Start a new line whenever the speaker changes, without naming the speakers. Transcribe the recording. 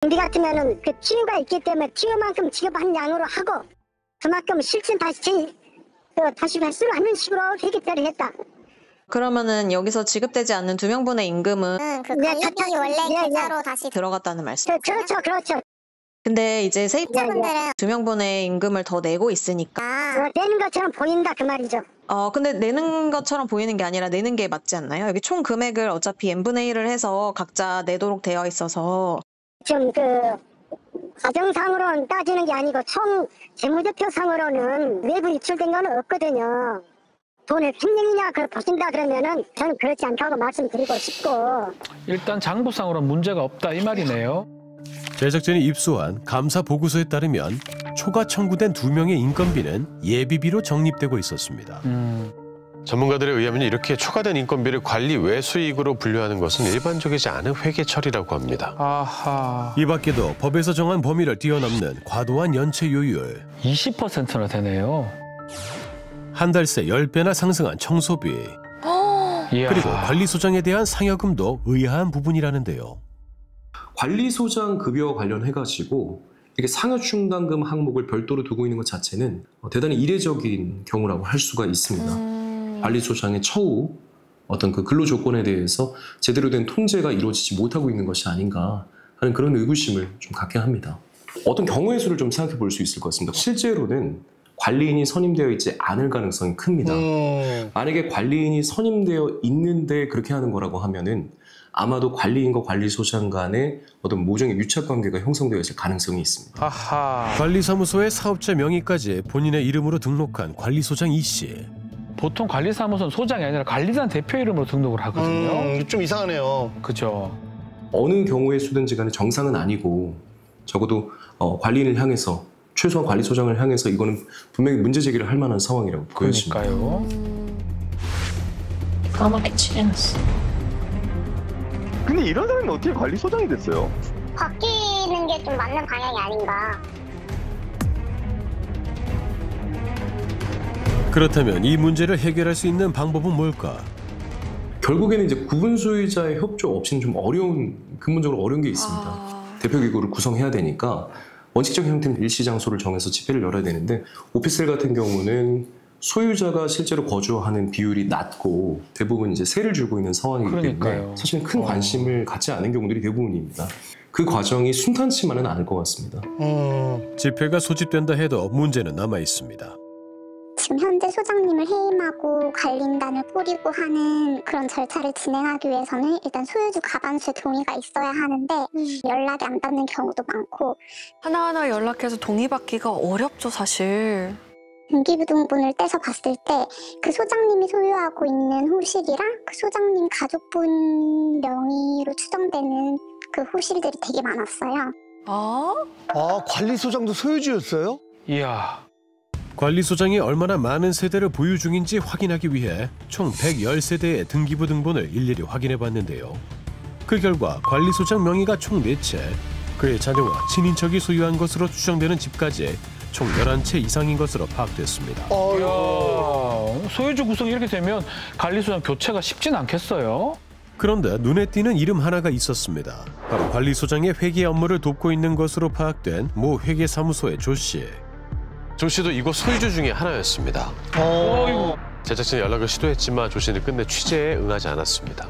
우리 같으면은 그 티유가 있기 때문에 티유만큼 지급한 양으로 하고 그만큼 실질 다시 회수를 하는 식으로 회계 처리를 했다.
그러면은 여기서 지급되지 않는 2명분의 임금은
그 관리비 원래 계좌로 다시
들어갔다는 말씀.
그렇죠.
근데 이제 세입자분들은 2명분의 임금을 더 내고 있으니까
내는 것처럼 보인다 그 말이죠.
근데 내는 것처럼 보이는 게 아니라 내는 게 맞지 않나요? 여기 총 금액을 어차피 n분의 1을 해서 각자 내도록 되어 있어서
지금 그 과정상으로는 따지는 게 아니고 총 재무제표상으로는 외부 유출된 건 없거든요. 돈을 횡령이냐 보신다 그러면은 저는 그렇지 않다고 말씀드리고 싶고.
일단 장부상으로는 문제가 없다 이 말이네요.
제작진이 입수한 감사 보고서에 따르면 초과 청구된 2명의 인건비는 예비비로 적립되고 있었습니다.
전문가들에 의하면 이렇게 초과된 인건비를 관리 외 수익으로 분류하는 것은 일반적이지 않은 회계 처리라고 합니다.
아하.
이 밖에도 법에서 정한 범위를 뛰어넘는 과도한 연체 요율,
20%나 되네요.
한 달 새 10배나 상승한 청소비,
이야.
그리고 관리소장에 대한 상여금도 의아한 부분이라는데요.
관리소장 급여와 관련해가지고 이게 상여충당금 항목을 별도로 두고 있는 것 자체는 대단히 이례적인 경우라고 할 수가 있습니다. 관리소장의 처우, 어떤 그 근로 조건에 대해서 제대로 된 통제가 이루어지지 못하고 있는 것이 아닌가 하는 그런 의구심을 좀 갖게 합니다. 어떤 경우의 수를 좀 생각해 볼 수 있을 것 같습니다. 실제로는 관리인이 선임되어 있지 않을 가능성이 큽니다. 만약에 관리인이 선임되어 있는데 그렇게 하는 거라고 하면은 아마도 관리인과 관리소장 간의 어떤 모종의 유착관계가 형성되어 있을 가능성이 있습니다.
아하.
관리사무소의 사업자 명의까지 본인의 이름으로 등록한 관리소장 이 씨.
보통 관리사무소는 소장이 아니라 관리단 대표 이름으로 등록을 하거든요.
좀 이상하네요.
그죠.
어느 경우의 수든지 간에 정상은 아니고 적어도 관리인을 향해서 최소한 관리소장을 향해서 이거는 분명히 문제 제기를 할 만한 상황이라고 보여집니다.
그러니까요.
근데 이런 사람이 어떻게 관리소장이 됐어요?
바뀌는 게 좀 맞는 방향이 아닌가.
그렇다면 이 문제를 해결할 수 있는 방법은 뭘까?
결국에는 이제 구분 소유자의 협조 없이는 좀 근본적으로 어려운 게 있습니다. 대표기구를 구성해야 되니까 원칙적인 형태는 일시 장소를 정해서 집회를 열어야 되는데 오피스텔 같은 경우는 소유자가 실제로 거주하는 비율이 낮고 대부분 이제 세를 주고 있는 상황이기
그러니까요.
때문에 사실은 큰 관심을 갖지 않은 경우들이 대부분입니다. 그 과정이 순탄치만은 않을 것 같습니다.
집회가 소집된다 해도 문제는 남아 있습니다.
지금 현재 소장님을 해임하고 관리인단을 꾸리고 하는 그런 절차를 진행하기 위해서는 일단 소유주 과반수의 동의가 있어야 하는데 연락이 안 닿는 경우도 많고
하나하나 연락해서 동의받기가 어렵죠, 사실.
등기부등본을 떼서 봤을 때 그 소장님이 소유하고 있는 호실이랑 그 소장님 가족분 명의로 추정되는 그 호실들이 되게 많았어요.
관리소장도 소유주였어요?
이야.
관리소장이 얼마나 많은 세대를 보유 중인지 확인하기 위해 총 110세대의 등기부 등본을 일일이 확인해 봤는데요. 그 결과 관리소장 명의가 총 4채, 그의 자녀와 친인척이 소유한 것으로 추정되는 집까지 총 11채 이상인 것으로 파악됐습니다.
이야. 소유주 구성이 이렇게 되면 관리소장 교체가 쉽진 않겠어요?
그런데 눈에 띄는 이름 하나가 있었습니다. 바로 관리소장의 회계 업무를 돕고 있는 것으로 파악된 모 회계사무소의 조 씨.
조 씨도 이곳 소유주 중에 하나였습니다.
어이구.
제작진이 연락을 시도했지만 조 씨는 끝내 취재에 응하지 않았습니다.